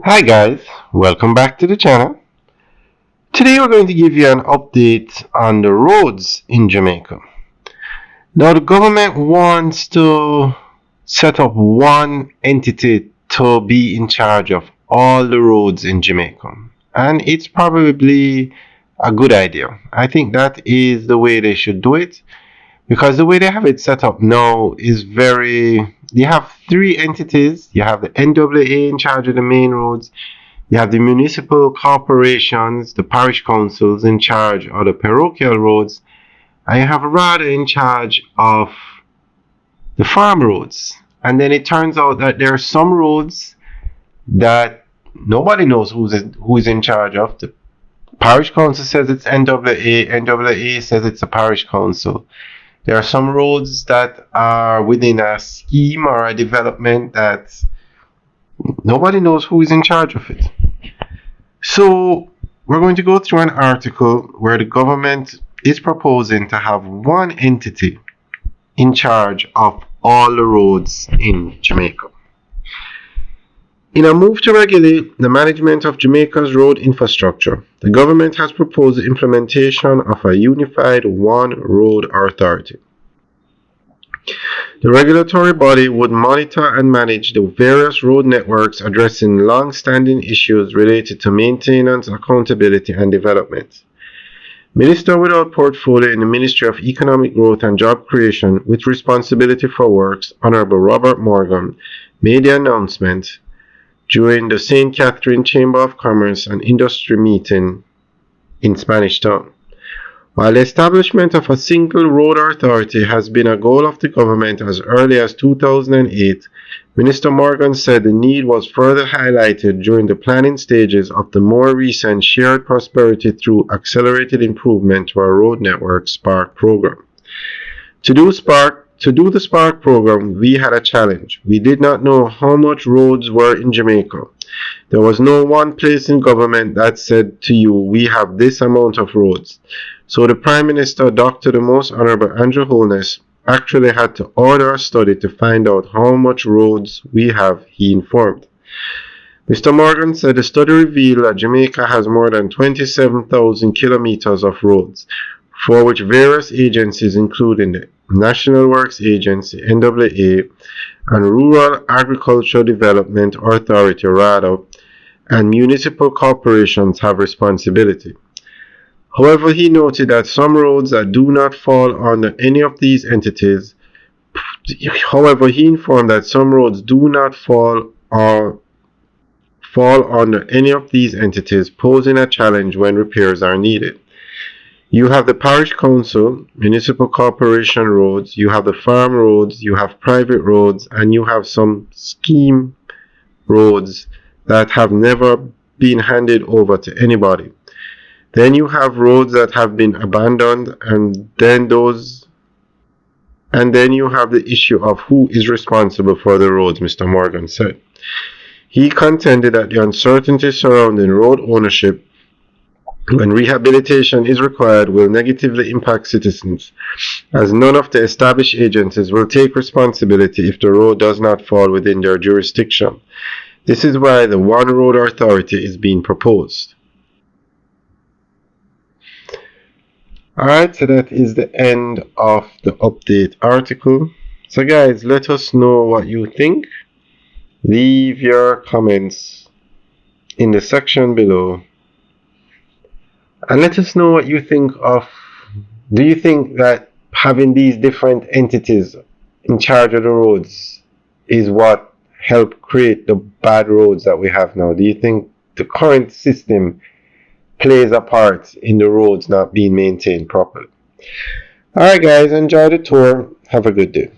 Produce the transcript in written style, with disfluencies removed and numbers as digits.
Hi guys, welcome back to the channel. Today we're going to give you an update on the roads in Jamaica. Now the government wants to set up one entity to be in charge of all the roads in Jamaica. And it's probably a good idea. I think that is the way they should do it because the way they have it set up now is you have three entities. You have the NWA in charge of the main roads. You have the municipal corporations, the parish councils in charge of the parochial roads, and you have a RADA in charge of the farm roads. And then it turns out that there are some roads that nobody knows who is in charge of. The parish council says it's NWA, NWA says it's a parish council. There are some roads that are within a scheme or a development that nobody knows who is in charge of it. So we're going to go through an article where the government is proposing to have one entity in charge of all the roads in Jamaica. In a move to regulate the management of Jamaica's road infrastructure, the government has proposed the implementation of a unified One Road Authority. The regulatory body would monitor and manage the various road networks addressing long-standing issues related to maintenance, accountability, and development. Minister without portfolio in the Ministry of Economic Growth and Job Creation with responsibility for works, Honorable Robert Morgan, made the announcement during the St. Catherine Chamber of Commerce and Industry meeting in Spanish Town. While the establishment of a single road authority has been a goal of the government as early as 2008, Minister Morgan said the need was further highlighted during the planning stages of the more recent Shared Prosperity Through Accelerated Improvement to Our Road Network SPARK program. To do the SPARK program, we had a challenge. We did not know how much roads were in Jamaica. There was no one place in government that said to you, we have this amount of roads. So the Prime Minister, Dr. the Most Honorable Andrew Holness, actually had to order a study to find out how much roads we have, he informed. Mr. Morgan said the study revealed that Jamaica has more than 27,000 kilometers of roads, for which various agencies including the National Works Agency, NWA, and Rural Agricultural Development Authority, RADA, and municipal corporations have responsibility. However, he noted that some roads that do not fall under any of these entities, he informed that some roads do not fall under any of these entities, posing a challenge when repairs are needed. You have the parish council, municipal corporation roads, you have the farm roads, you have private roads, and you have some scheme roads that have never been handed over to anybody. Then you have roads that have been abandoned, and then you have the issue of who is responsible for the roads, Mr. Morgan said. He contended that the uncertainty surrounding road ownership when rehabilitation is required will negatively impact citizens, as none of the established agencies will take responsibility if the road does not fall within their jurisdiction. This is why the One Road Authority is being proposed. Alright, so that is the end of the update article. So guys, let us know what you think. Leave your comments in the section below. And let us know what you think of, do you think that having these different entities in charge of the roads is what helped create the bad roads that we have now? Do you think the current system plays a part in the roads not being maintained properly? Alright guys, enjoy the tour. Have a good day.